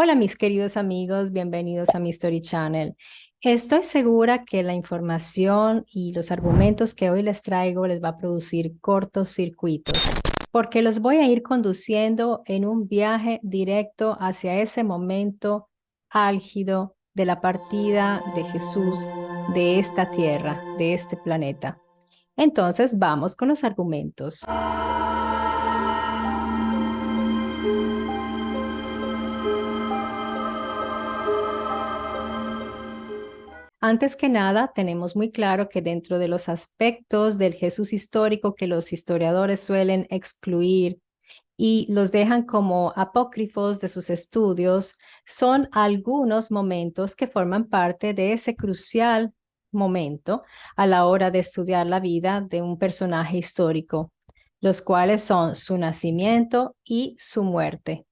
Hola mis queridos amigos, bienvenidos a mi Story Channel. Estoy segura que la información y los argumentos que hoy les traigo les va a producir cortocircuitos, porque los voy a ir conduciendo en un viaje directo hacia ese momento álgido de la partida de Jesús de esta tierra, de este planeta. Entonces, vamos con los argumentos. Antes que nada, tenemos muy claro que dentro de los aspectos del Jesús histórico que los historiadores suelen excluir y los dejan como apócrifos de sus estudios, son algunos momentos que forman parte de ese crucial momento a la hora de estudiar la vida de un personaje histórico, los cuales son su nacimiento y su muerte.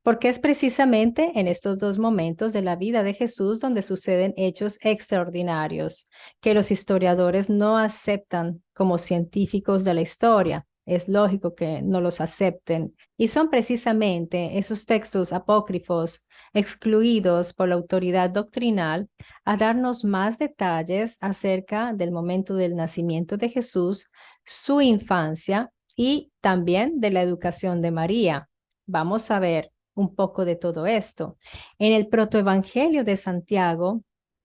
Porque es precisamente en estos dos momentos de la vida de Jesús donde suceden hechos extraordinarios que los historiadores no aceptan como científicos de la historia. Es lógico que no los acepten. Y son precisamente esos textos apócrifos excluidos por la autoridad doctrinal a darnos más detalles acerca del momento del nacimiento de Jesús, su infancia y también de la educación de María. Vamos a ver un poco de todo esto. En el protoevangelio de Santiago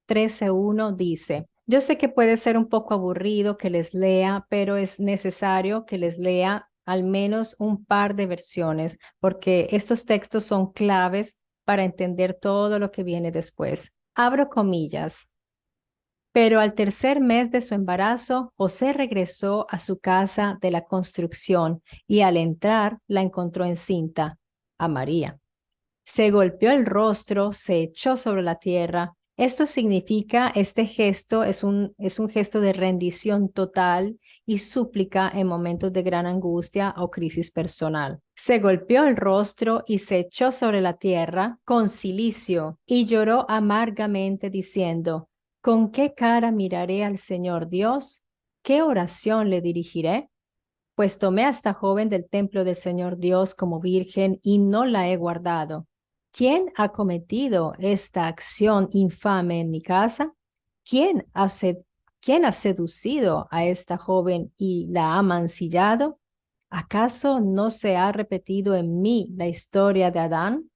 13:1 dice: yo sé que puede ser un poco aburrido que les lea, pero es necesario que les lea al menos un par de versiones, porque estos textos son claves para entender todo lo que viene después. Abro comillas. Pero al tercer mes de su embarazo, José regresó a su casa de la construcción y al entrar la encontró encinta, a María. Se golpeó el rostro, se echó sobre la tierra. Esto significa, este gesto es un gesto de rendición total y súplica en momentos de gran angustia o crisis personal. Se golpeó el rostro y se echó sobre la tierra con cilicio y lloró amargamente diciendo: ¿con qué cara miraré al Señor Dios? ¿Qué oración le dirigiré? Pues tomé a esta joven del templo del Señor Dios como virgen y no la he guardado. ¿Quién ha cometido esta acción infame en mi casa? ¿Quién ha, quién ha seducido a esta joven y la ha mancillado? ¿Acaso no se ha repetido en mí la historia de Adán?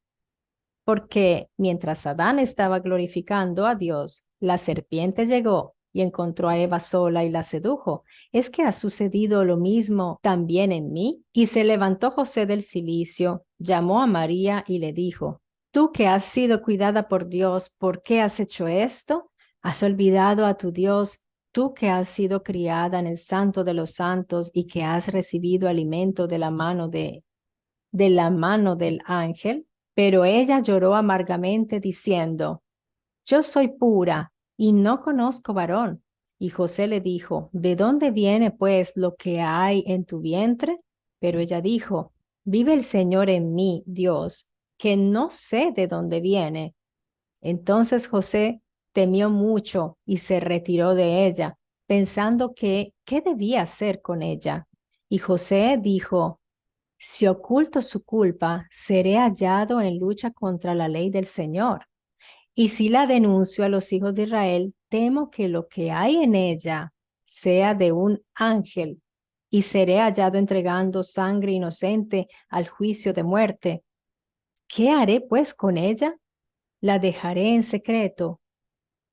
Porque mientras Adán estaba glorificando a Dios, la serpiente llegó y encontró a Eva sola y la sedujo. ¿Es que ha sucedido lo mismo también en mí? Y se levantó José del cilicio, llamó a María y le dijo: tú que has sido cuidada por Dios, ¿por qué has hecho esto? ¿Has olvidado a tu Dios? Tú que has sido criada en el santo de los santos y que has recibido alimento de la mano del ángel. Pero ella lloró amargamente diciendo: yo soy pura y no conozco varón. Y José le dijo: ¿de dónde viene pues lo que hay en tu vientre? Pero ella dijo: vive el Señor en mí, Dios, que no sé de dónde viene. Entonces José temió mucho y se retiró de ella, pensando que qué debía hacer con ella. Y José dijo: si oculto su culpa, seré hallado en lucha contra la ley del Señor. Y si la denuncio a los hijos de Israel, temo que lo que hay en ella sea de un ángel, y seré hallado entregando sangre inocente al juicio de muerte. ¿Qué haré pues con ella? La dejaré en secreto.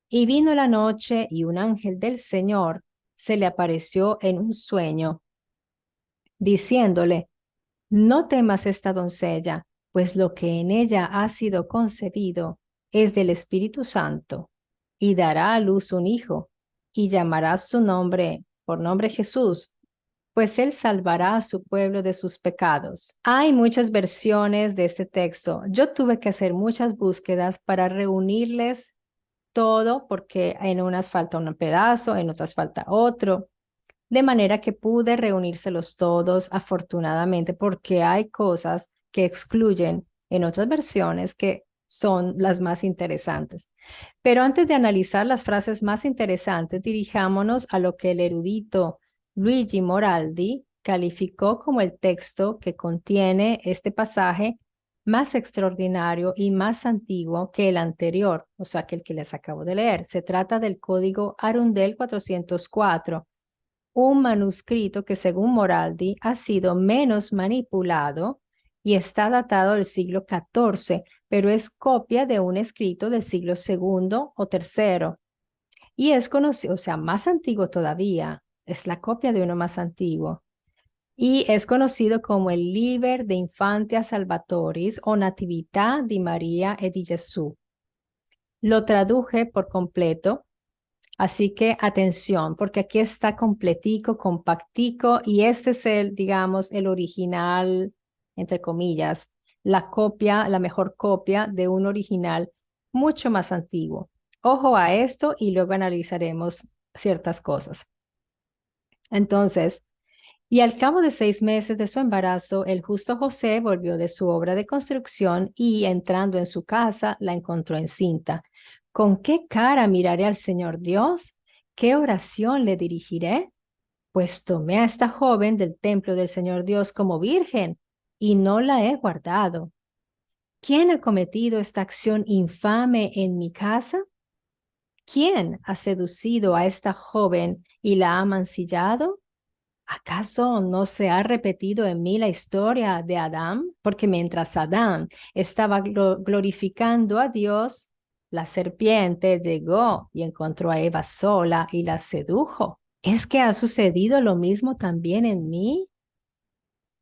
Y vino la noche, y un ángel del Señor se le apareció en un sueño, diciéndole: no temas esta doncella, pues lo que en ella ha sido concebido es del Espíritu Santo, y dará a luz un hijo, y llamarás su nombre por nombre Jesús, pues él salvará a su pueblo de sus pecados. Hay muchas versiones de este texto. Yo tuve que hacer muchas búsquedas para reunirles todo, porque en unas falta un pedazo, en otras falta otro, de manera que pude reunírselos todos afortunadamente, porque hay cosas que excluyen en otras versiones que son las más interesantes. Pero antes de analizar las frases más interesantes, dirijámonos a lo que el erudito Luigi Moraldi calificó como el texto que contiene este pasaje más extraordinario y más antiguo que el anterior, o sea, que el que les acabo de leer. Se trata del Código Arundel 404, un manuscrito que, según Moraldi, ha sido menos manipulado y está datado del siglo XIV, pero es copia de un escrito del siglo segundo o tercero. Y es conocido, o sea, más antiguo todavía, es la copia de uno más antiguo. Y es conocido como el Liber de Infantia Salvatoris o Natività di Maria e di Gesù. Lo traduje por completo, así que atención, porque aquí está completico, compactico, y este es el, digamos, el original, entre comillas, la copia, la mejor copia de un original mucho más antiguo. Ojo a esto y luego analizaremos ciertas cosas. Entonces, y al cabo de 6 meses de su embarazo, el justo José volvió de su obra de construcción y, entrando en su casa, la encontró encinta. ¿Con qué cara miraré al Señor Dios? ¿Qué oración le dirigiré? Pues tomé a esta joven del templo del Señor Dios como virgen y no la he guardado. ¿Quién ha cometido esta acción infame en mi casa? ¿Quién ha seducido a esta joven y la ha mancillado? ¿Acaso no se ha repetido en mí la historia de Adán? Porque mientras Adán estaba glorificando a Dios, la serpiente llegó y encontró a Eva sola y la sedujo. ¿Es que ha sucedido lo mismo también en mí?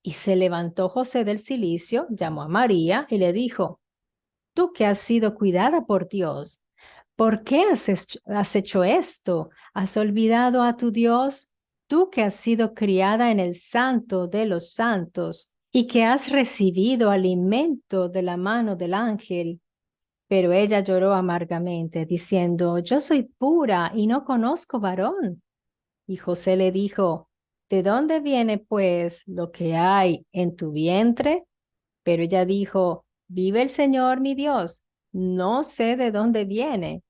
Y se levantó José del cilicio, llamó a María y le dijo, tú que has sido cuidada por Dios, ¿por qué has hecho esto? ¿Has olvidado a tu Dios? Tú que has sido criada en el santo de los santos y que has recibido alimento de la mano del ángel. Pero ella lloró amargamente, diciendo, yo soy pura y no conozco varón. Y José le dijo, ¿de dónde viene pues lo que hay en tu vientre? Pero ella dijo, vive el Señor mi Dios, no sé de dónde viene.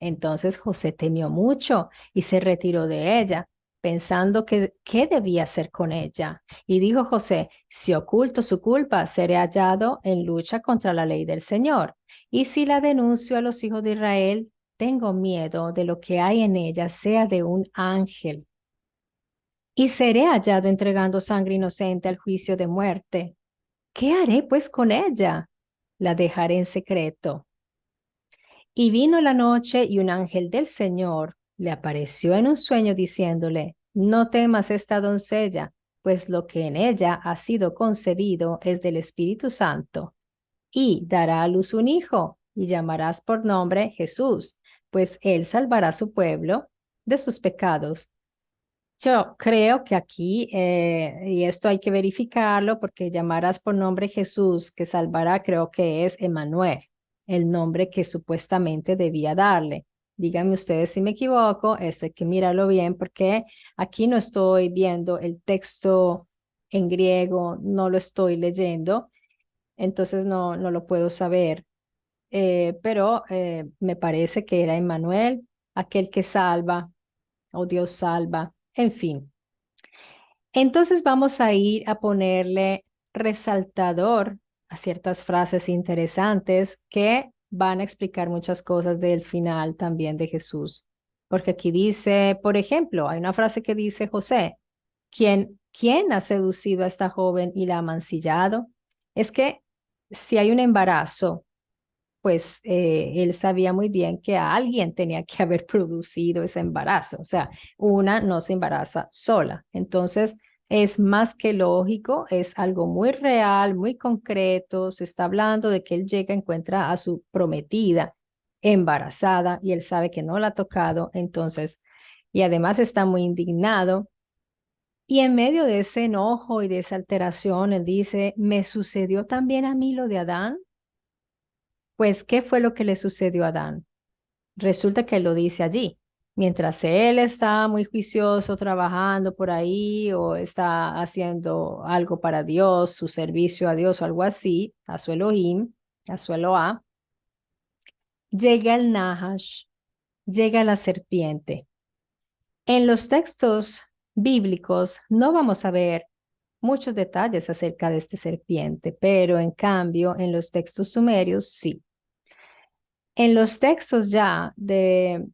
Entonces José temió mucho y se retiró de ella, pensando que qué debía hacer con ella. Y dijo José, si oculto su culpa, seré hallado en lucha contra la ley del Señor. Y si la denuncio a los hijos de Israel, tengo miedo de lo que hay en ella sea de un ángel. Y seré hallado entregando sangre inocente al juicio de muerte. ¿Qué haré pues con ella? La dejaré en secreto. Y vino la noche y un ángel del Señor le apareció en un sueño diciéndole, no temas esta doncella, pues lo que en ella ha sido concebido es del Espíritu Santo. Y dará a luz un hijo y llamarás por nombre Jesús, pues él salvará a su pueblo de sus pecados. Yo creo que aquí, y esto hay que verificarlo porque llamarás por nombre Jesús, que salvará, creo que es Emmanuel, el nombre que supuestamente debía darle. Díganme ustedes si me equivoco, esto hay que mirarlo bien porque aquí no estoy viendo el texto en griego, no lo estoy leyendo, entonces no lo puedo saber. Pero me parece que era Emmanuel, aquel que salva o Dios salva, en fin. Entonces vamos a ir a ponerle resaltador a ciertas frases interesantes que van a explicar muchas cosas del final también de Jesús. Porque aquí dice, por ejemplo, hay una frase que dice José, ¿quién ha seducido a esta joven y la ha mancillado? Es que si hay un embarazo, pues él sabía muy bien que alguien tenía que haber producido ese embarazo. O sea, una no se embaraza sola. Entonces, es más que lógico, es algo muy real, muy concreto. Se está hablando de que él llega, encuentra a su prometida embarazada y él sabe que no la ha tocado. Entonces, y además está muy indignado. Y en medio de ese enojo y de esa alteración, él dice, ¿me sucedió también a mí lo de Adán? Pues, ¿qué fue lo que le sucedió a Adán? Resulta que lo dice allí. Mientras él está muy juicioso trabajando por ahí o está haciendo algo para Dios, su servicio a Dios o algo así, a su Elohim, a su Eloah, llega el Nahash, llega la serpiente. En los textos bíblicos no vamos a ver muchos detalles acerca de este serpiente, pero en cambio en los textos sumerios sí. En los textos ya de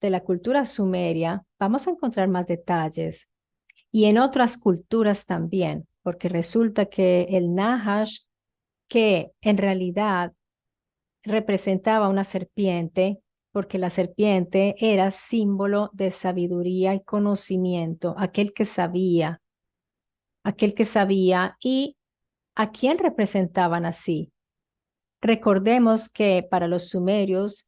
la cultura sumeria vamos a encontrar más detalles y en otras culturas también, porque resulta que el Nahash, que en realidad representaba una serpiente, porque la serpiente era símbolo de sabiduría y conocimiento, aquel que sabía y a quién representaban así. Recordemos que para los sumerios,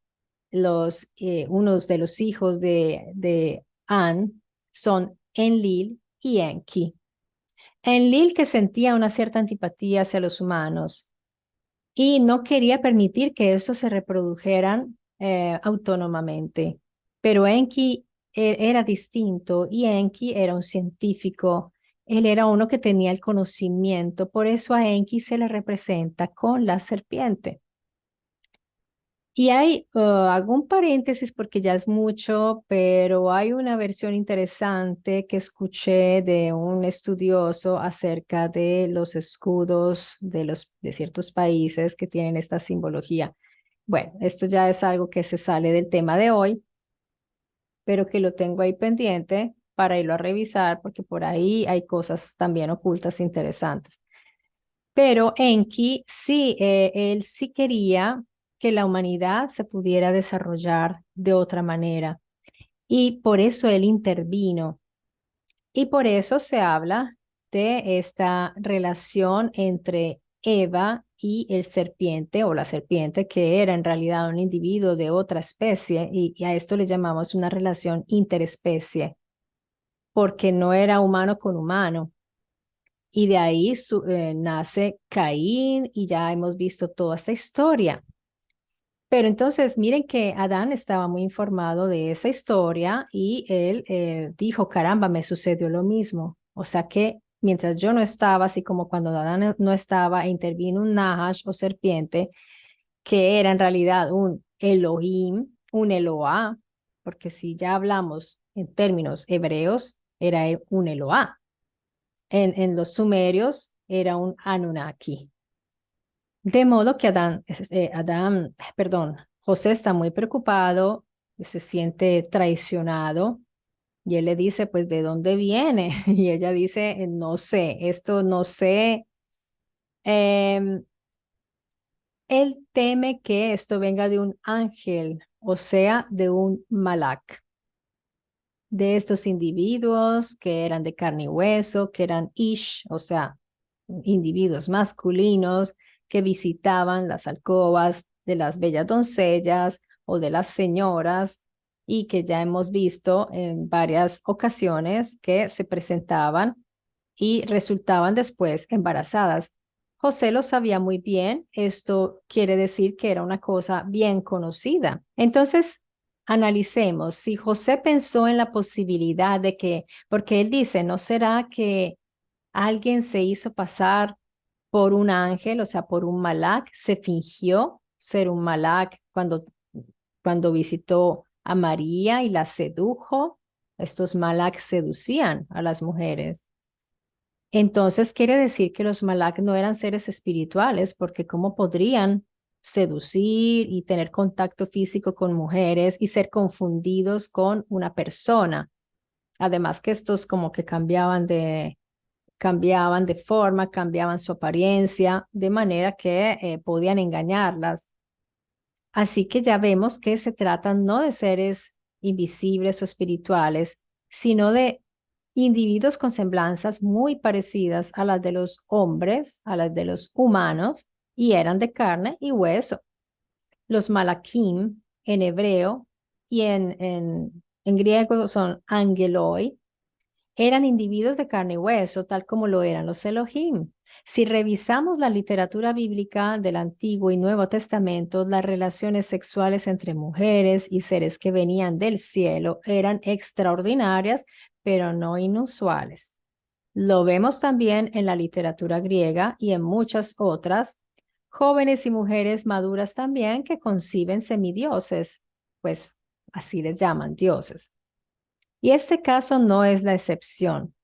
unos de los hijos de An son Enlil y Enki. Enlil que sentía una cierta antipatía hacia los humanos y no quería permitir que estos se reprodujeran autónomamente. Pero Enki era distinto y Enki era un científico. Él era uno que tenía el conocimiento, por eso a Enki se le representa con la serpiente. Y hay, hago un paréntesis porque ya es mucho, pero hay una versión interesante que escuché de un estudioso acerca de los escudos de ciertos países que tienen esta simbología. Bueno, esto ya es algo que se sale del tema de hoy, pero que lo tengo ahí pendiente para irlo a revisar porque por ahí hay cosas también ocultas interesantes. Pero Enki sí, él sí quería que la humanidad se pudiera desarrollar de otra manera y por eso él intervino y por eso se habla de esta relación entre Eva y el serpiente o la serpiente que era en realidad un individuo de otra especie y a esto le llamamos una relación interespecie porque no era humano con humano. Y de ahí nace Caín y ya hemos visto toda esta historia. Pero entonces miren que Adán estaba muy informado de esa historia y él dijo, caramba, me sucedió lo mismo. O sea que mientras yo no estaba, así como cuando Adán no estaba, intervino un Nahash o serpiente, que era en realidad un Elohim, un Eloah, porque si ya hablamos en términos hebreos, era un Eloah. En los sumerios era un Anunnaki. De modo que José está muy preocupado, se siente traicionado y él le dice, pues, ¿de dónde viene? Y ella dice, no sé, esto no sé. Em, Él teme que esto venga de un ángel, o sea, de un malak, de estos individuos que eran de carne y hueso, que eran ish, o sea, individuos masculinos que visitaban las alcobas de las bellas doncellas o de las señoras y que ya hemos visto en varias ocasiones que se presentaban y resultaban después embarazadas. José lo sabía muy bien, esto quiere decir que era una cosa bien conocida. Entonces, analicemos si José pensó en la posibilidad de que, porque él dice, ¿no será que alguien se hizo pasar por un ángel, o sea, por un malak, se fingió ser un malak cuando visitó a María y la sedujo? Estos malak seducían a las mujeres. Entonces quiere decir que los malak no eran seres espirituales, porque ¿cómo podrían seducir y tener contacto físico con mujeres y ser confundidos con una persona? Además que estos como que cambiaban de forma, cambiaban su apariencia, de manera que podían engañarlas. Así que ya vemos que se trata no de seres invisibles o espirituales, sino de individuos con semblanzas muy parecidas a las de los hombres, a las de los humanos, y eran de carne y hueso. Los malakim en hebreo y en griego son angeloi, eran individuos de carne y hueso, tal como lo eran los Elohim. Si revisamos la literatura bíblica del Antiguo y Nuevo Testamento, las relaciones sexuales entre mujeres y seres que venían del cielo eran extraordinarias, pero no inusuales. Lo vemos también en la literatura griega y en muchas otras, jóvenes y mujeres maduras también que conciben semidioses, pues así les llaman dioses. Y este caso no es la excepción.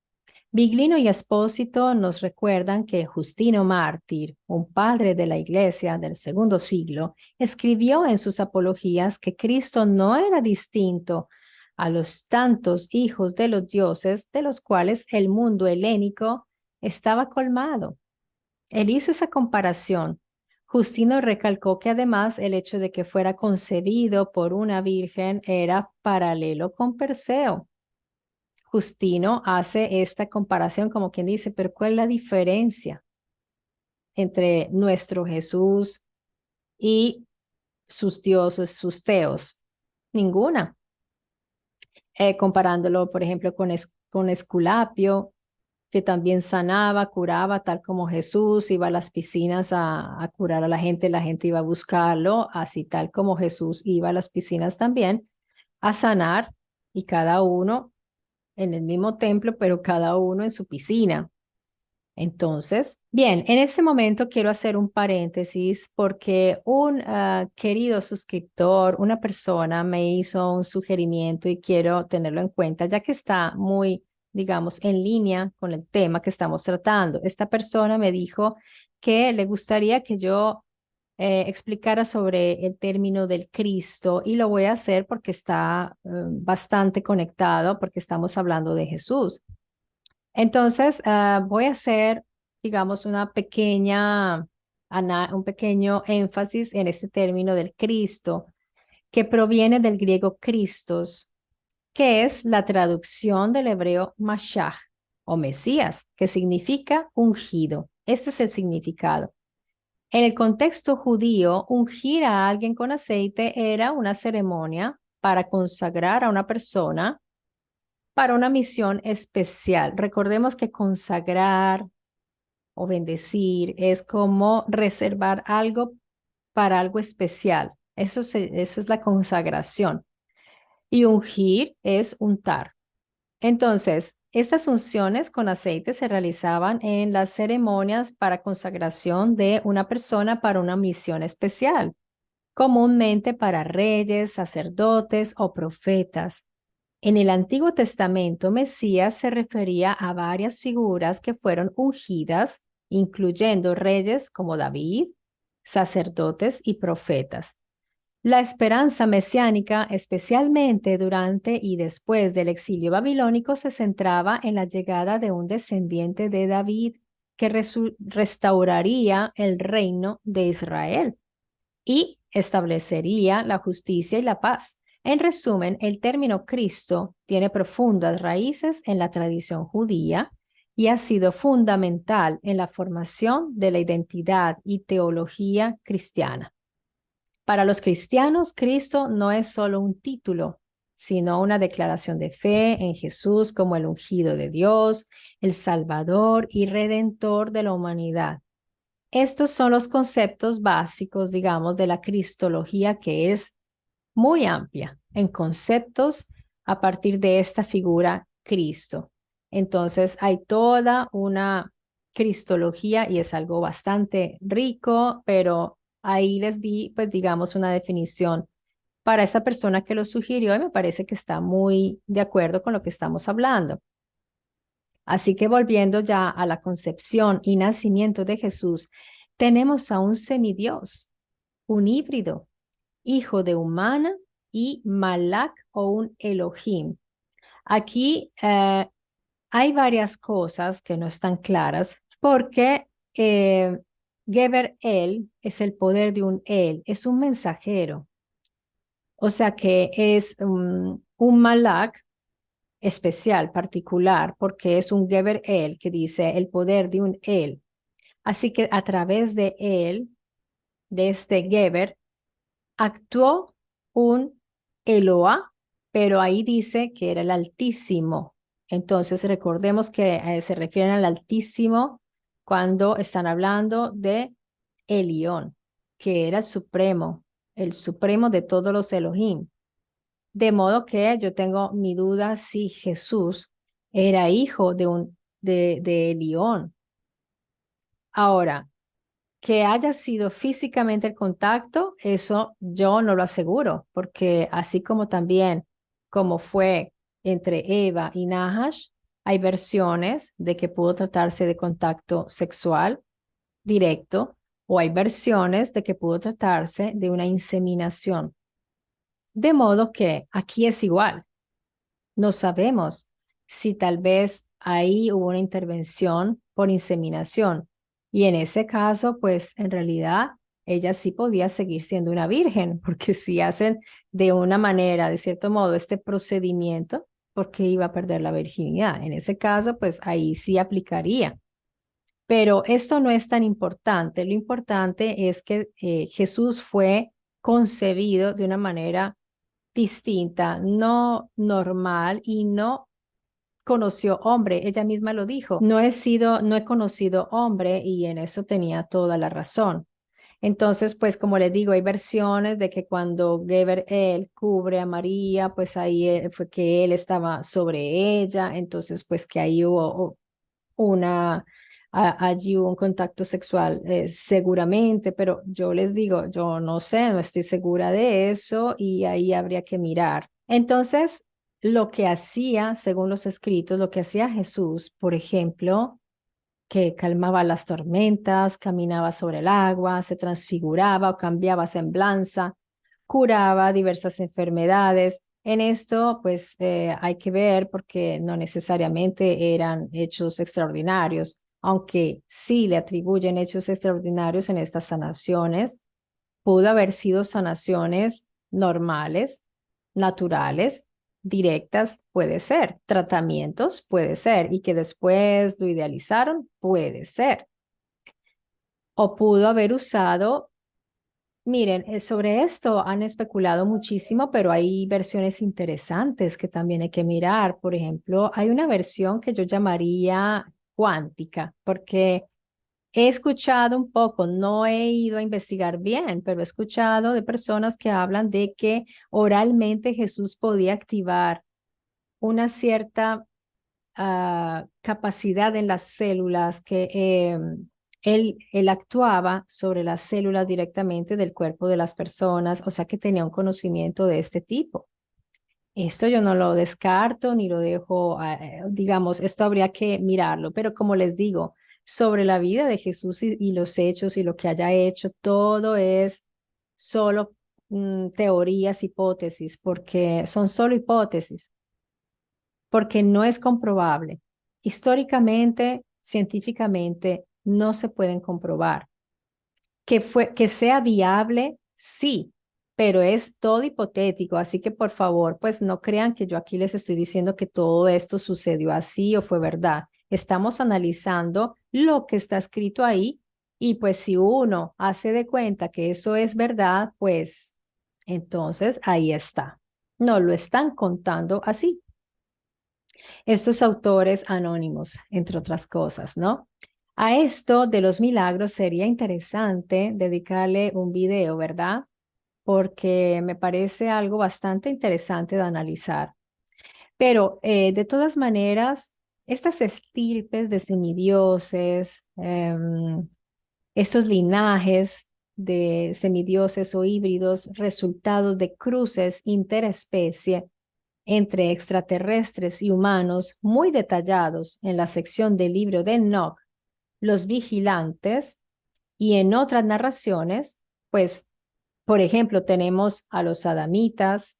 Biglino y Espósito nos recuerdan que Justino Mártir, un padre de la Iglesia del segundo siglo, escribió en sus apologías que Cristo no era distinto a los tantos hijos de los dioses de los cuales el mundo helénico estaba colmado. Él hizo esa comparación. Justino recalcó que además el hecho de que fuera concebido por una virgen era paralelo con Perseo. Justino hace esta comparación como quien dice, pero ¿cuál es la diferencia entre nuestro Jesús y sus dioses, sus teos? Ninguna. Comparándolo, por ejemplo, con Esculapio, que también sanaba, curaba, tal como Jesús iba a las piscinas a curar a la gente iba a buscarlo, así tal como Jesús iba a las piscinas también a sanar, y cada uno en el mismo templo, pero cada uno en su piscina. Entonces, bien, en este momento quiero hacer un paréntesis porque un querido suscriptor, una persona me hizo un sugerimiento y quiero tenerlo en cuenta, ya que está muy, digamos, en línea con el tema que estamos tratando. Esta persona me dijo que le gustaría que yo explicara sobre el término del Cristo, y lo voy a hacer porque está bastante conectado, porque estamos hablando de Jesús. Entonces, voy a hacer, digamos, un pequeño énfasis en este término del Cristo, que proviene del griego Christos, que es la traducción del hebreo Mashiach o Mesías, que significa ungido. Este es el significado. En el contexto judío, ungir a alguien con aceite era una ceremonia para consagrar a una persona para una misión especial. Recordemos que consagrar o bendecir es como reservar algo para algo especial. Eso es la consagración. Y ungir es untar. Entonces, estas unciones con aceite se realizaban en las ceremonias para consagración de una persona para una misión especial, comúnmente para reyes, sacerdotes o profetas. En el Antiguo Testamento, Mesías se refería a varias figuras que fueron ungidas, incluyendo reyes como David, sacerdotes y profetas. La esperanza mesiánica, especialmente durante y después del exilio babilónico, se centraba en la llegada de un descendiente de David que restauraría el reino de Israel y establecería la justicia y la paz. En resumen, el término Cristo tiene profundas raíces en la tradición judía y ha sido fundamental en la formación de la identidad y teología cristiana. Para los cristianos, Cristo no es solo un título, sino una declaración de fe en Jesús como el ungido de Dios, el Salvador y Redentor de la humanidad. Estos son los conceptos básicos, digamos, de la cristología, que es muy amplia en conceptos a partir de esta figura Cristo. Entonces, hay toda una cristología y es algo bastante rico, pero ahí les di, pues, digamos, una definición para esta persona que lo sugirió y me parece que está muy de acuerdo con lo que estamos hablando. Así que volviendo ya a la concepción y nacimiento de Jesús, tenemos a un semidios, un híbrido, hijo de humana y Malak o un Elohim. Aquí hay varias cosas que no están claras porque Geber El es el poder de un El, es un mensajero. O sea que es un Malak especial, particular, porque es un Geber El que dice el poder de un El. Así que a través de él, de este Geber, actuó un Eloah, pero ahí dice que era el Altísimo. Entonces recordemos que se refieren al Altísimo cuando están hablando de Elión, que era el supremo de todos los Elohim. De modo que yo tengo mi duda si Jesús era hijo de Elión. Ahora, que haya sido físicamente el contacto, eso yo no lo aseguro, porque así como también como fue entre Eva y Nahash, Hay versiones de que pudo tratarse de contacto sexual directo o hay versiones de que pudo tratarse de una inseminación. De modo que aquí es igual. No sabemos si tal vez ahí hubo una intervención por inseminación. Y en ese caso, pues en realidad ella sí podía seguir siendo una virgen, porque si hacen de una manera, de cierto modo, este procedimiento, ¿por qué iba a perder la virginidad? En ese caso, pues ahí sí aplicaría. Pero esto no es tan importante. Lo importante es que Jesús fue concebido de una manera distinta, no normal y no conoció hombre. Ella misma lo dijo. No he conocido hombre y en eso tenía toda la razón. Entonces, pues como les digo, hay versiones de que cuando Gabriel cubre a María, pues ahí fue que él estaba sobre ella, entonces pues que ahí hubo allí hubo un contacto sexual, seguramente, pero yo les digo, yo no sé, no estoy segura de eso y ahí habría que mirar. Entonces, lo que hacía, según los escritos, lo que hacía Jesús, por ejemplo, que calmaba las tormentas, caminaba sobre el agua, se transfiguraba o cambiaba semblanza, curaba diversas enfermedades. En esto, pues hay que ver porque no necesariamente eran hechos extraordinarios, aunque sí le atribuyen hechos extraordinarios en estas sanaciones, pudo haber sido sanaciones normales, naturales, directas, puede ser, tratamientos, puede ser, y que después lo idealizaron, puede ser. O pudo haber usado, miren, sobre esto han especulado muchísimo, pero hay versiones interesantes que también hay que mirar. Por ejemplo, hay una versión que yo llamaría cuántica, porque he escuchado un poco, no he ido a investigar bien, pero he escuchado de personas que hablan de que oralmente Jesús podía activar una cierta capacidad en las células que él actuaba sobre las células directamente del cuerpo de las personas, o sea que tenía un conocimiento de este tipo. Esto yo no lo descarto ni lo dejo, digamos, esto habría que mirarlo, pero como les digo, sobre la vida de Jesús y los hechos y lo que haya hecho, todo es solo teorías, hipótesis, porque son solo hipótesis, porque no es comprobable. Históricamente, científicamente, no se pueden comprobar. Que sea viable, sí, pero es todo hipotético, así que por favor, pues no crean que yo aquí les estoy diciendo que todo esto sucedió así o fue verdad. Estamos analizando lo que está escrito ahí y pues si uno hace de cuenta que eso es verdad, pues entonces ahí está. No lo están contando así. Estos autores anónimos, entre otras cosas, ¿no? A esto de los milagros sería interesante dedicarle un video, ¿verdad? Porque me parece algo bastante interesante de analizar. Pero de todas maneras, estas estirpes de semidioses, estos linajes de semidioses o híbridos, resultados de cruces interespecie entre extraterrestres y humanos muy detallados en la sección del libro de Enoch, Los Vigilantes, y en otras narraciones, pues, por ejemplo, tenemos a los adamitas,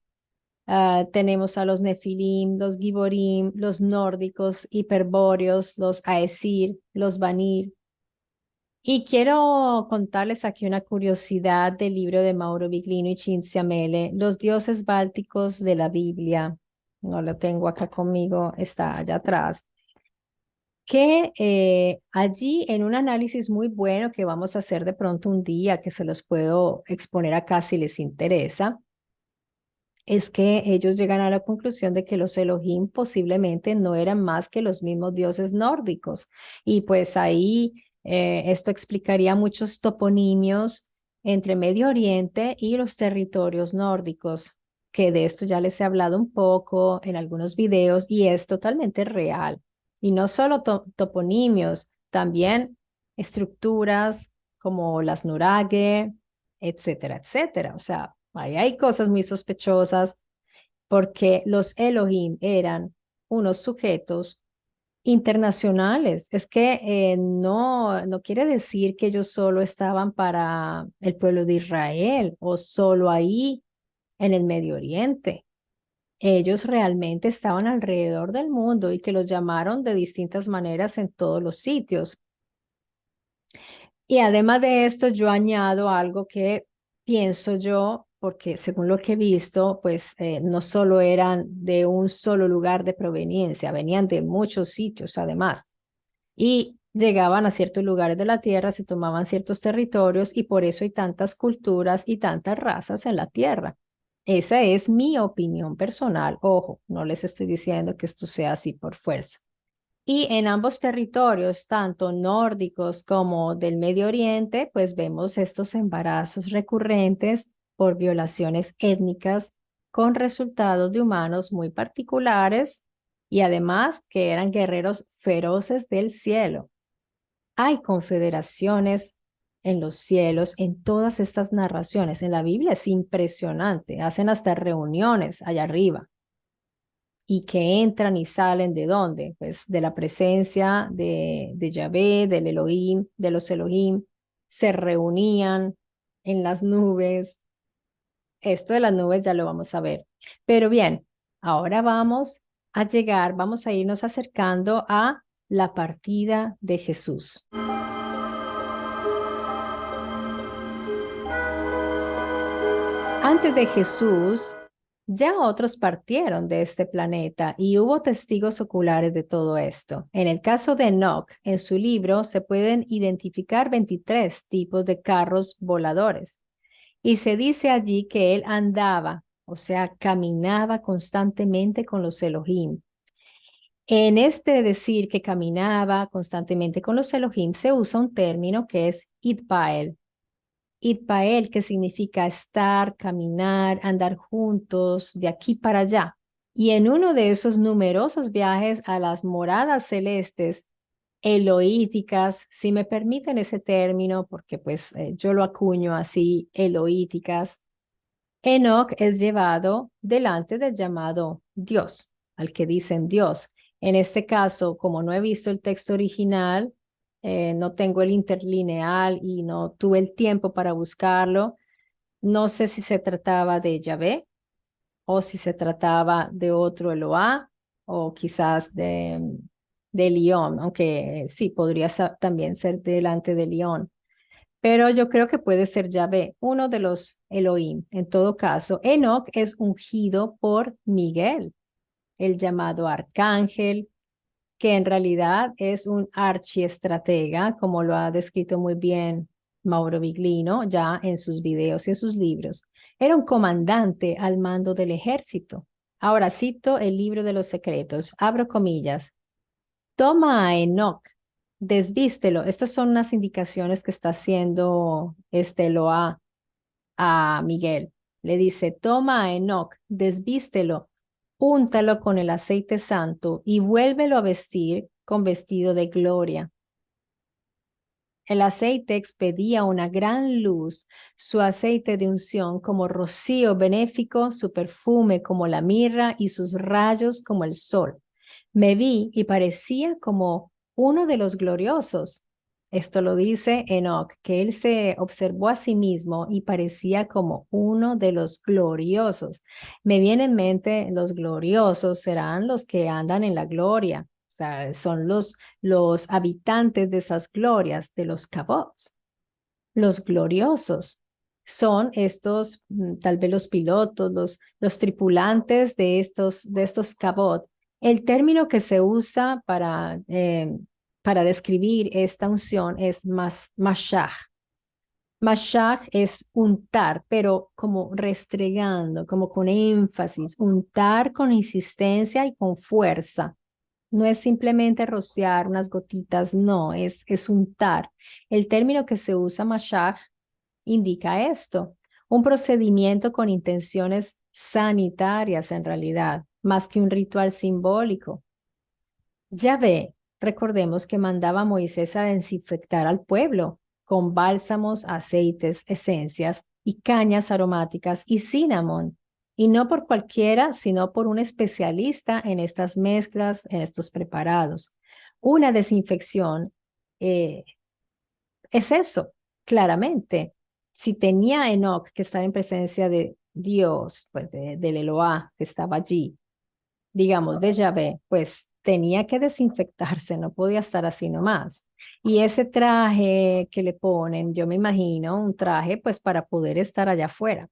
tenemos a los nefilim, los giborim, los nórdicos, hiperbóreos, los aesir, los vanir. Y quiero contarles aquí una curiosidad del libro de Mauro Biglino y Cinzia Mele, Los dioses bálticos de la Biblia. No lo tengo acá conmigo, está allá atrás. Que allí en un análisis muy bueno que vamos a hacer de pronto un día, que se los puedo exponer acá si les interesa, es que ellos llegan a la conclusión de que los Elohim posiblemente no eran más que los mismos dioses nórdicos. Y pues ahí esto explicaría muchos toponimios entre Medio Oriente y los territorios nórdicos, que de esto ya les he hablado un poco en algunos videos y es totalmente real. Y no solo toponimios, también estructuras como las nurage, etcétera, etcétera. O sea, ahí hay cosas muy sospechosas porque los Elohim eran unos sujetos internacionales. Es que no quiere decir que ellos solo estaban para el pueblo de Israel o solo ahí en el Medio Oriente. Ellos realmente estaban alrededor del mundo y que los llamaron de distintas maneras en todos los sitios. Y además de esto, yo añado algo que pienso yo, porque según lo que he visto, pues no solo eran de un solo lugar de proveniencia, venían de muchos sitios además. Y llegaban a ciertos lugares de la tierra, se tomaban ciertos territorios y por eso hay tantas culturas y tantas razas en la tierra. Esa es mi opinión personal. Ojo, no les estoy diciendo que esto sea así por fuerza. Y en ambos territorios, tanto nórdicos como del Medio Oriente, pues vemos estos embarazos recurrentes por violaciones étnicas con resultados de humanos muy particulares y además que eran guerreros feroces del cielo. Hay confederaciones en los cielos, en todas estas narraciones. En la Biblia es impresionante, hacen hasta reuniones allá arriba y que entran y salen de dónde? Pues de la presencia de Yahvé, del Elohim, de los Elohim, se reunían en las nubes. Esto de las nubes ya lo vamos a ver. Pero bien, ahora vamos a irnos acercando a la partida de Jesús. Antes de Jesús, ya otros partieron de este planeta y hubo testigos oculares de todo esto. En el caso de Enoch, en su libro se pueden identificar 23 tipos de carros voladores y se dice allí que él andaba, o sea, caminaba constantemente con los Elohim. En este decir que caminaba constantemente con los Elohim se usa un término que es Itpael. Itpael, que significa estar, caminar, andar juntos, de aquí para allá. Y en uno de esos numerosos viajes a las moradas celestes, eloíticas, si me permiten ese término, porque pues yo lo acuño así, eloíticas, Enoch es llevado delante del llamado Dios, al que dicen Dios. En este caso, como no he visto el texto original, no tengo el interlineal y no tuve el tiempo para buscarlo, no sé si se trataba de Yahvé o si se trataba de otro Eloá o quizás de León, aunque sí, podría también ser delante de León. Pero yo creo que puede ser Yahvé, uno de los Elohim. En todo caso, Enoch es ungido por Miguel, el llamado arcángel, que en realidad es un archiestratega, como lo ha descrito muy bien Mauro Viglino ya en sus videos y en sus libros. Era un comandante al mando del ejército. Ahora cito el libro de los secretos, abro comillas. Toma a Enoch, desvístelo. Estas son unas indicaciones que está haciendo Eloá a Miguel. Le dice, toma a Enoch, desvístelo, úntalo con el aceite santo y vuélvelo a vestir con vestido de gloria. El aceite expedía una gran luz, su aceite de unción como rocío benéfico, su perfume como la mirra y sus rayos como el sol. Me vi y parecía como uno de los gloriosos. Esto lo dice Enoch, que él se observó a sí mismo y parecía como uno de los gloriosos. Me viene en mente, los gloriosos serán los que andan en la gloria, o sea, son los habitantes de esas glorias, de los cabots. Los gloriosos son estos, tal vez los pilotos, los tripulantes de estos cabot. El término que se usa para describir esta unción es mashach. Mashach es untar, pero como restregando, como con énfasis, untar con insistencia y con fuerza. No es simplemente rociar unas gotitas, no, es untar. El término que se usa, mashach, indica esto, un procedimiento con intenciones sanitarias en realidad, más que un ritual simbólico. Yahvé, recordemos que mandaba a Moisés a desinfectar al pueblo con bálsamos, aceites, esencias y cañas aromáticas y cinnamon. Y no por cualquiera, sino por un especialista en estas mezclas, en estos preparados. Una desinfección es eso, claramente. Si tenía Enoc que estar en presencia de Dios, pues del Eloá que estaba allí, digamos, de Yahvé, pues tenía que desinfectarse, no podía estar así nomás. Y ese traje que le ponen, yo me imagino un traje pues para poder estar allá afuera,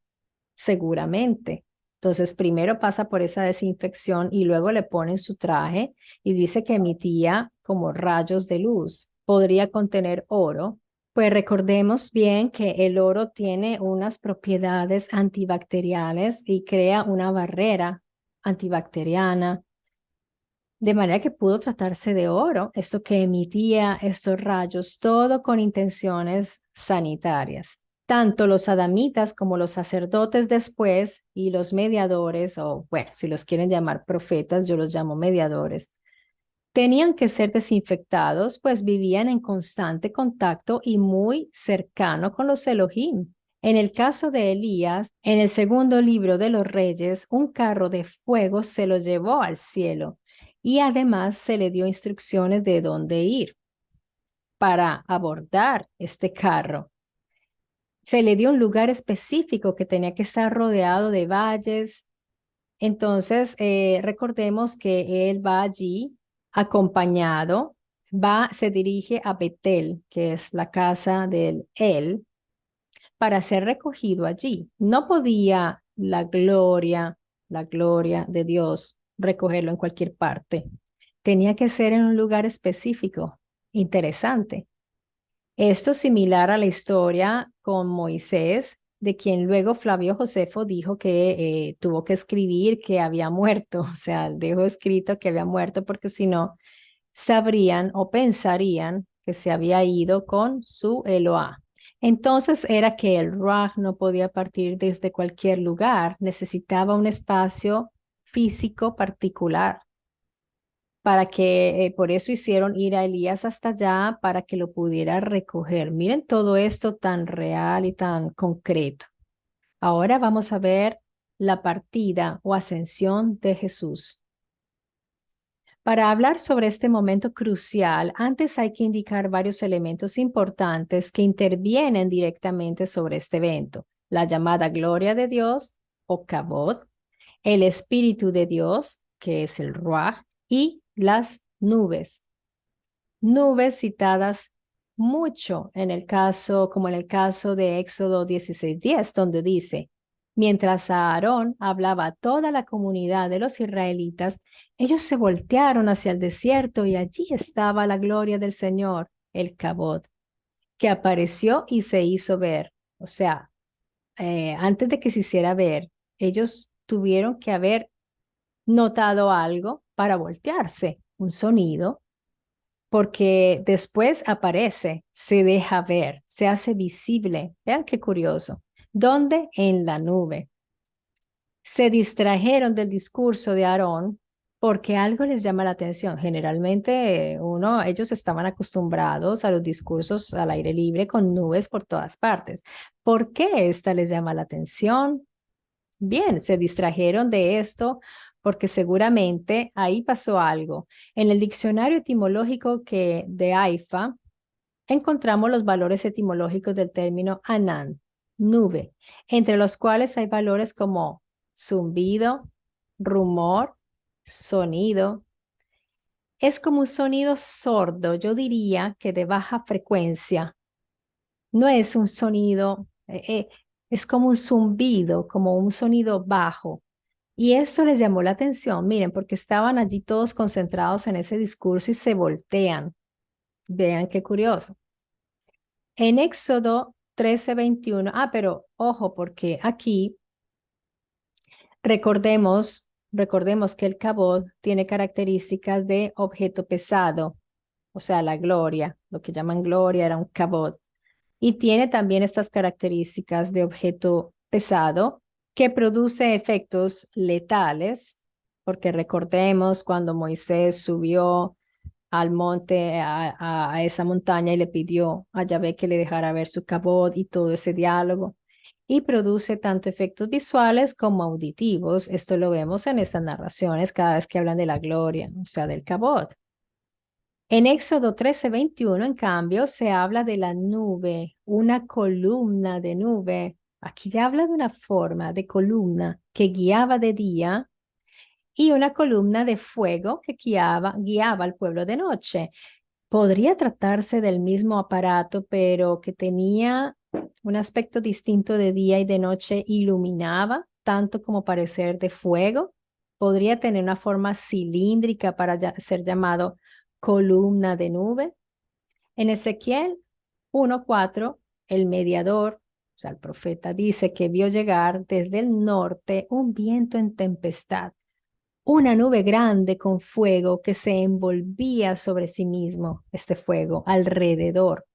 seguramente. Entonces, primero pasa por esa desinfección y luego le ponen su traje y dice que emitía como rayos de luz. Podría contener oro. Pues recordemos bien que el oro tiene unas propiedades antibacteriales y crea una barrera antibacteriana, de manera que pudo tratarse de oro, esto que emitía estos rayos, todo con intenciones sanitarias. Tanto los adamitas como los sacerdotes después y los mediadores, o bueno, si los quieren llamar profetas, yo los llamo mediadores, tenían que ser desinfectados, pues vivían en constante contacto y muy cercano con los Elohim. En el caso de Elías, en el segundo libro de los Reyes, un carro de fuego se lo llevó al cielo y además se le dio instrucciones de dónde ir para abordar este carro. Se le dio un lugar específico que tenía que estar rodeado de valles. Entonces, recordemos que él va allí acompañado, se dirige a Betel, que es la casa del él, para ser recogido allí. No podía la gloria de Dios, recogerlo en cualquier parte. Tenía que ser en un lugar específico. Interesante. Esto similar a la historia con Moisés, de quien luego Flavio Josefo dijo que tuvo que escribir que había muerto, o sea, dejó escrito que había muerto porque si no, sabrían o pensarían que se había ido con su Eloá. Entonces era que el Ruach no podía partir desde cualquier lugar, necesitaba un espacio físico particular para que, por eso hicieron ir a Elías hasta allá para que lo pudiera recoger. Miren todo esto tan real y tan concreto. Ahora vamos a ver la partida o ascensión de Jesús. Para hablar sobre este momento crucial, antes hay que indicar varios elementos importantes que intervienen directamente sobre este evento. La llamada gloria de Dios o Kabod, el Espíritu de Dios, que es el Ruach, y las nubes. Nubes citadas mucho en el caso, como en el caso de Éxodo 16:10, donde dice, mientras Aarón hablaba a toda la comunidad de los israelitas, ellos se voltearon hacia el desierto y allí estaba la gloria del Señor, el Kabod, que apareció y se hizo ver. O sea, antes de que se hiciera ver, ellos tuvieron que haber notado algo para voltearse, un sonido, porque después aparece, se deja ver, se hace visible. Vean qué curioso. ¿Dónde? En la nube. Se distrajeron del discurso de Aarón porque algo les llama la atención. Generalmente ellos estaban acostumbrados a los discursos al aire libre con nubes por todas partes. ¿Por qué esta les llama la atención? Bien, se distrajeron de esto porque seguramente ahí pasó algo. En el diccionario etimológico de AIFA encontramos los valores etimológicos del término Anán, nube, entre los cuales hay valores como zumbido, rumor, sonido. Es como un sonido sordo, yo diría que de baja frecuencia. No es un sonido, es como un zumbido, como un sonido bajo. Y eso les llamó la atención, miren, porque estaban allí todos concentrados en ese discurso y se voltean. Vean qué curioso. En Éxodo 13:21, pero ojo, porque aquí recordemos que el kabod tiene características de objeto pesado, o sea, la gloria, lo que llaman gloria era un kabod. Y tiene también estas características de objeto pesado que produce efectos letales, porque recordemos cuando Moisés subió al monte, a esa montaña y le pidió a Yahvé que le dejara ver su cabod y todo ese diálogo. Y produce tanto efectos visuales como auditivos. Esto lo vemos en estas narraciones cada vez que hablan de la gloria, o sea, del cabod. En Éxodo 13:21, en cambio, se habla de la nube, una columna de nube. Aquí ya habla de una forma de columna que guiaba de día y una columna de fuego que guiaba al pueblo de noche. Podría tratarse del mismo aparato, pero que tenía un aspecto distinto de día y de noche, iluminaba tanto como parecer de fuego. Podría tener una forma cilíndrica para ser llamado columna de nube. En Ezequiel 1:4, el mediador, o sea, el profeta, dice que vio llegar desde el norte un viento en tempestad, una nube grande con fuego que se envolvía sobre sí mismo, este fuego, alrededor,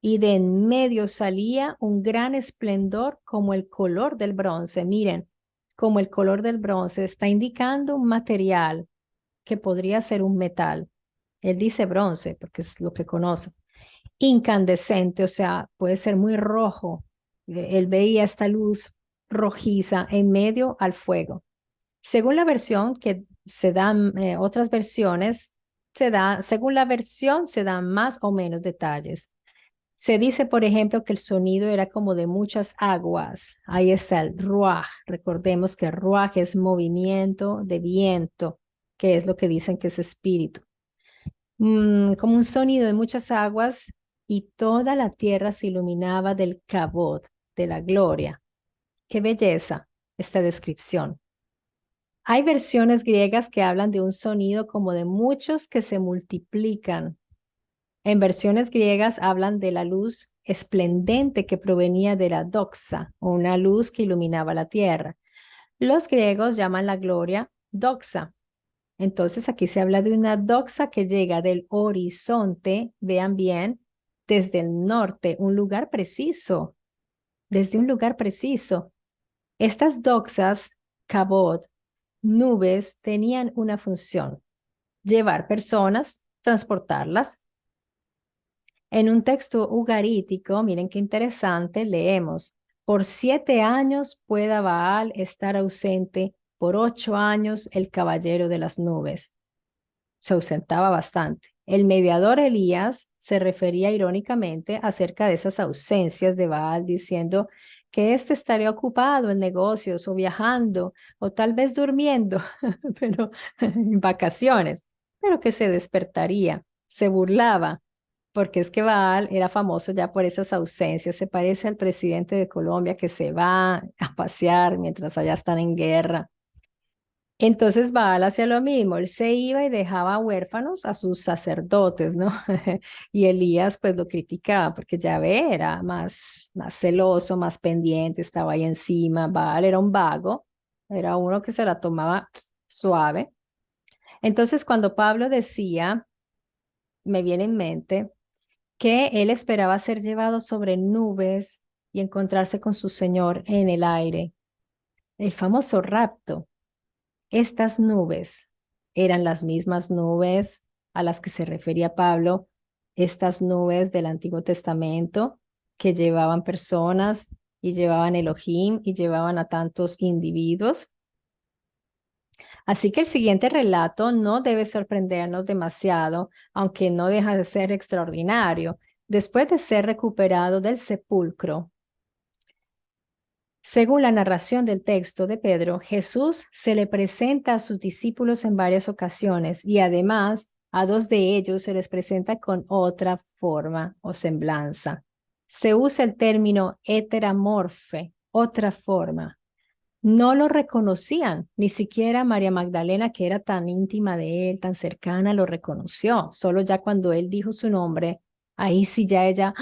y de en medio salía un gran esplendor como el color del bronce. Miren, como el color del bronce está indicando un material que podría ser un metal. Él dice bronce porque es lo que conoce. Incandescente, o sea, puede ser muy rojo. Él veía esta luz rojiza en medio al fuego. Según la versión que se dan, otras versiones, según la versión se dan más o menos detalles. Se dice, por ejemplo, que el sonido era como de muchas aguas. Ahí está el ruaj. Recordemos que ruaj es movimiento de viento, que es lo que dicen que es espíritu. Como un sonido de muchas aguas y toda la tierra se iluminaba del kabod, de la gloria. Qué belleza esta descripción. Hay versiones griegas que hablan de un sonido como de muchos que se multiplican. En versiones griegas hablan de la luz esplendente que provenía de la doxa, o una luz que iluminaba la tierra. Los griegos llaman la gloria doxa. Entonces aquí se habla de una doxa que llega del horizonte, vean bien, desde el norte, un lugar preciso, desde un lugar preciso. Estas doxas, kabod, nubes, tenían una función: llevar personas, transportarlas. En un texto ugarítico, miren qué interesante, leemos: por 7 años pueda Baal estar ausente, por 8 años el caballero de las nubes. Se ausentaba bastante. El mediador Elías se refería irónicamente acerca de esas ausencias de Baal, diciendo que éste estaría ocupado en negocios o viajando o tal vez durmiendo, pero en vacaciones, pero que se despertaría. Se burlaba, porque es que Baal era famoso ya por esas ausencias. Se parece al presidente de Colombia que se va a pasear mientras allá están en guerra. Entonces Baal hacía lo mismo, él se iba y dejaba huérfanos a sus sacerdotes, ¿no? Y Elías pues lo criticaba porque Yahvé era más celoso, más pendiente, estaba ahí encima. Baal era un vago, era uno que se la tomaba suave. Entonces cuando Pablo decía, me viene en mente, que él esperaba ser llevado sobre nubes y encontrarse con su Señor en el aire, el famoso rapto. Estas nubes eran las mismas nubes a las que se refería Pablo, estas nubes del Antiguo Testamento que llevaban personas y llevaban Elohim y llevaban a tantos individuos. Así que el siguiente relato no debe sorprendernos demasiado, aunque no deja de ser extraordinario. Después de ser recuperado del sepulcro, según la narración del texto de Pedro, Jesús se le presenta a sus discípulos en varias ocasiones y además a dos de ellos se les presenta con otra forma o semblanza. Se usa el término heteramorfe, otra forma. No lo reconocían, ni siquiera María Magdalena, que era tan íntima de él, tan cercana, lo reconoció. Solo ya cuando él dijo su nombre, ahí sí ya ella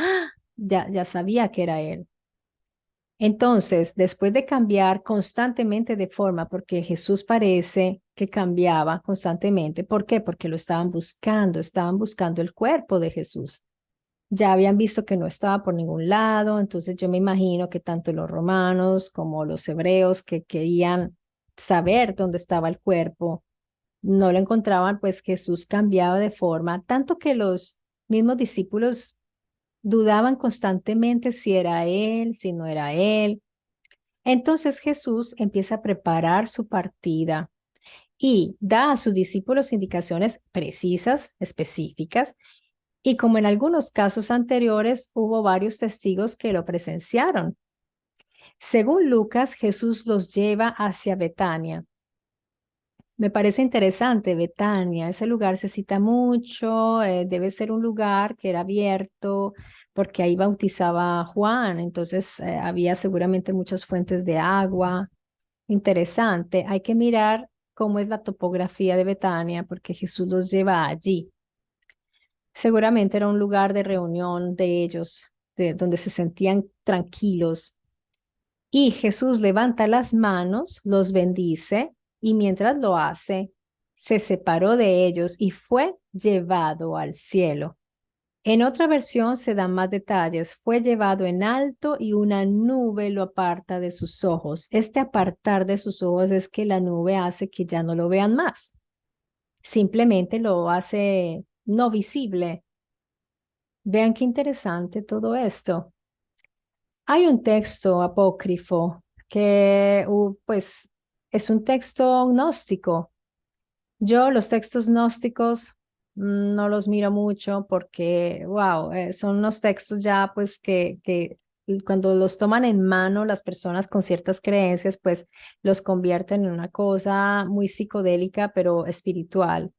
ya sabía que era él. Entonces, después de cambiar constantemente de forma, porque Jesús parece que cambiaba constantemente, ¿por qué? Porque lo estaban buscando el cuerpo de Jesús. Ya habían visto que no estaba por ningún lado, entonces yo me imagino que tanto los romanos como los hebreos que querían saber dónde estaba el cuerpo, no lo encontraban, pues Jesús cambiaba de forma, tanto que los mismos discípulos dudaban constantemente si era él, si no era él. Entonces Jesús empieza a preparar su partida y da a sus discípulos indicaciones precisas, específicas, y como en algunos casos anteriores hubo varios testigos que lo presenciaron. Según Lucas, Jesús los lleva hacia Betania. Me parece interesante, Betania, ese lugar se cita mucho, debe ser un lugar que era abierto porque ahí bautizaba a Juan, entonces había seguramente muchas fuentes de agua. Interesante, hay que mirar cómo es la topografía de Betania porque Jesús los lleva allí. Seguramente era un lugar de reunión de ellos, donde se sentían tranquilos. Y Jesús levanta las manos, los bendice, y mientras lo hace, se separó de ellos y fue llevado al cielo. En otra versión se dan más detalles. Fue llevado en alto y una nube lo aparta de sus ojos. Este apartar de sus ojos es que la nube hace que ya no lo vean más. Simplemente lo hace no visible. Vean qué interesante todo esto. Hay un texto apócrifo que, pues, es un texto gnóstico. Yo los textos gnósticos no los miro mucho porque, wow, son unos textos ya, pues, que cuando los toman en mano las personas con ciertas creencias, pues, los convierten en una cosa muy psicodélica, pero espiritual.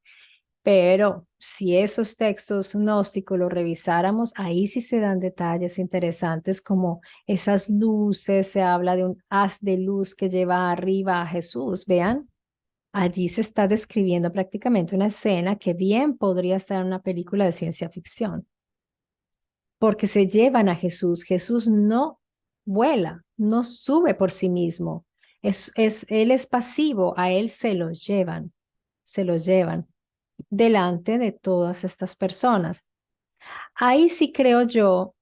Pero si esos textos gnósticos los revisáramos, ahí sí se dan detalles interesantes como esas luces, se habla de un haz de luz que lleva arriba a Jesús. Vean, allí se está describiendo prácticamente una escena que bien podría estar en una película de ciencia ficción, porque se llevan a Jesús. Jesús no vuela, no sube por sí mismo. Él es pasivo, a él se los llevan delante de todas estas personas. Ahí sí creo yo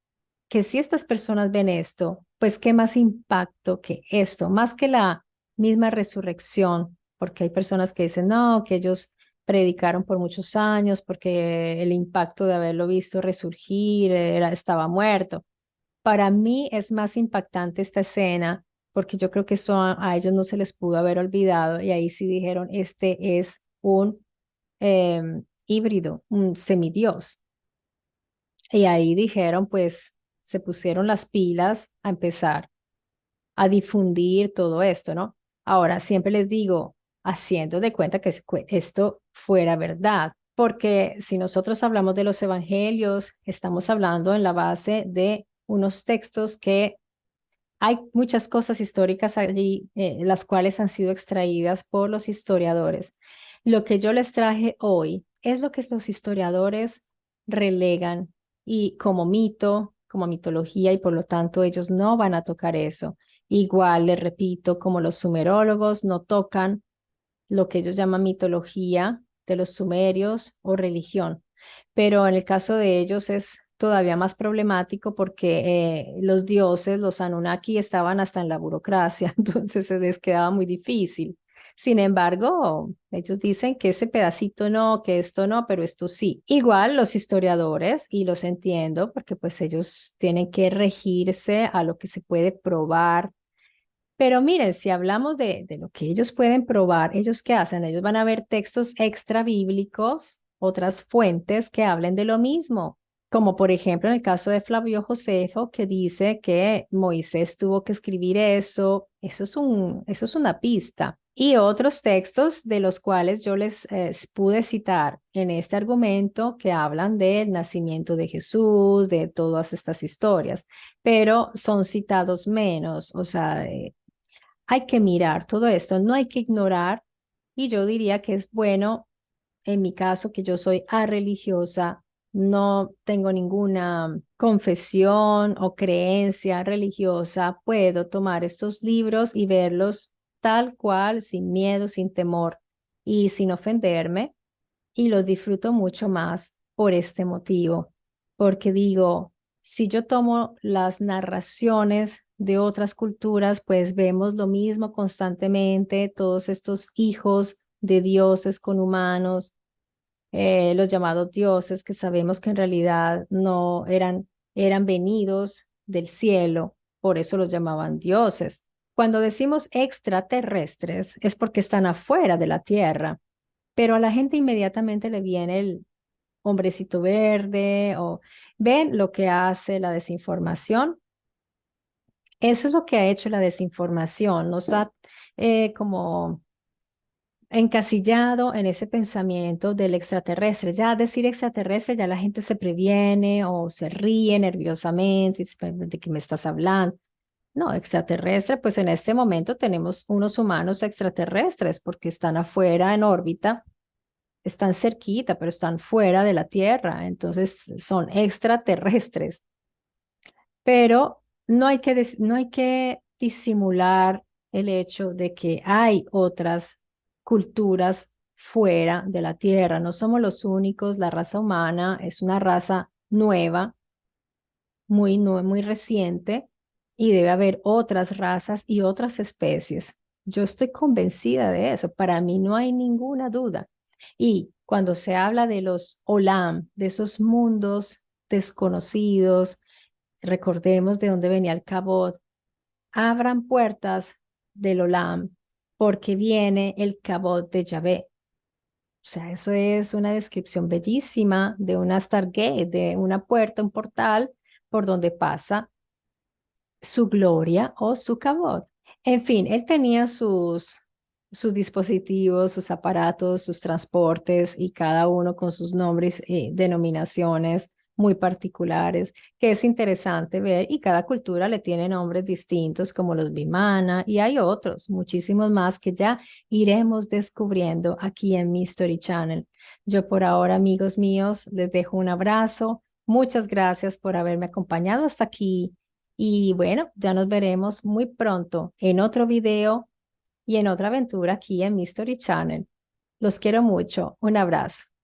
que si estas personas ven esto, pues qué más impacto que esto, más que la misma resurrección, porque hay personas que dicen, no, que ellos predicaron por muchos años porque el impacto de haberlo visto resurgir estaba muerto. Para mí es más impactante esta escena porque yo creo que eso a ellos no se les pudo haber olvidado y ahí sí dijeron, este es un híbrido, un semidios. Y ahí dijeron, pues se pusieron las pilas a empezar a difundir todo esto, ¿no? Ahora, siempre les digo, haciendo de cuenta que esto fuera verdad, porque si nosotros hablamos de los evangelios, estamos hablando en la base de unos textos que hay muchas cosas históricas allí, las cuales han sido extraídas por los historiadores. Lo que yo les traje hoy es lo que los historiadores relegan y como mito, como mitología, y por lo tanto ellos no van a tocar eso. Igual, les repito, como los sumerólogos no tocan lo que ellos llaman mitología de los sumerios o religión. Pero en el caso de ellos es todavía más problemático porque los dioses, los Anunnaki, estaban hasta en la burocracia, entonces se les quedaba muy difícil. Sin embargo, ellos dicen que ese pedacito no, que esto no, pero esto sí. Igual los historiadores, y los entiendo, porque pues ellos tienen que regirse a lo que se puede probar. Pero miren, si hablamos de lo que ellos pueden probar, ¿ellos qué hacen? Ellos van a ver textos extra bíblicos, otras fuentes que hablen de lo mismo, como por ejemplo en el caso de Flavio Josefo, que dice que Moisés tuvo que escribir eso es una pista. Y otros textos de los cuales yo les pude citar en este argumento que hablan del nacimiento de Jesús, de todas estas historias, pero son citados menos, o sea, hay que mirar todo esto, no hay que ignorar, y yo diría que es bueno, en mi caso, que yo soy religiosa, no tengo ninguna confesión o creencia religiosa, puedo tomar estos libros y verlos tal cual, sin miedo, sin temor y sin ofenderme, y los disfruto mucho más por este motivo, porque digo, si yo tomo las narraciones de otras culturas, pues vemos lo mismo constantemente, todos estos hijos de dioses con humanos, los llamados dioses, que sabemos que en realidad no eran, eran venidos del cielo, por eso los llamaban dioses. cuando decimos extraterrestres es porque están afuera de la Tierra, pero a la gente inmediatamente le viene el hombrecito verde o ven lo que hace la desinformación. Eso es lo que ha hecho la desinformación, nos ha como encasillado en ese pensamiento del extraterrestre. Ya decir extraterrestre, ya la gente se previene o se ríe nerviosamente, dice, ¿de qué me estás hablando? No, extraterrestre, pues en este momento tenemos unos humanos extraterrestres porque están afuera en órbita, están cerquita, pero están fuera de la Tierra, entonces son extraterrestres. Pero no hay que disimular el hecho de que hay otras culturas fuera de la Tierra. No somos los únicos, la raza humana es una raza nueva, muy reciente, y debe haber otras razas y otras especies. Yo estoy convencida de eso. Para mí no hay ninguna duda. Y cuando se habla de los Olam, de esos mundos desconocidos, recordemos de dónde venía el Cabot. Abran puertas del Olam porque viene el Cabot de Yahvé. O sea, eso es una descripción bellísima de una Stargate, de una puerta, un portal por donde pasa su gloria o su cabot. En fin, él tenía sus dispositivos, sus aparatos, sus transportes y cada uno con sus nombres y denominaciones muy particulares, que es interesante ver y cada cultura le tiene nombres distintos como los Vimana y hay otros, muchísimos más que ya iremos descubriendo aquí en Mystery Channel. Yo por ahora, amigos míos, les dejo un abrazo. Muchas gracias por haberme acompañado hasta aquí y bueno, ya nos veremos muy pronto en otro video y en otra aventura aquí en Mystery Channel. Los quiero mucho. Un abrazo.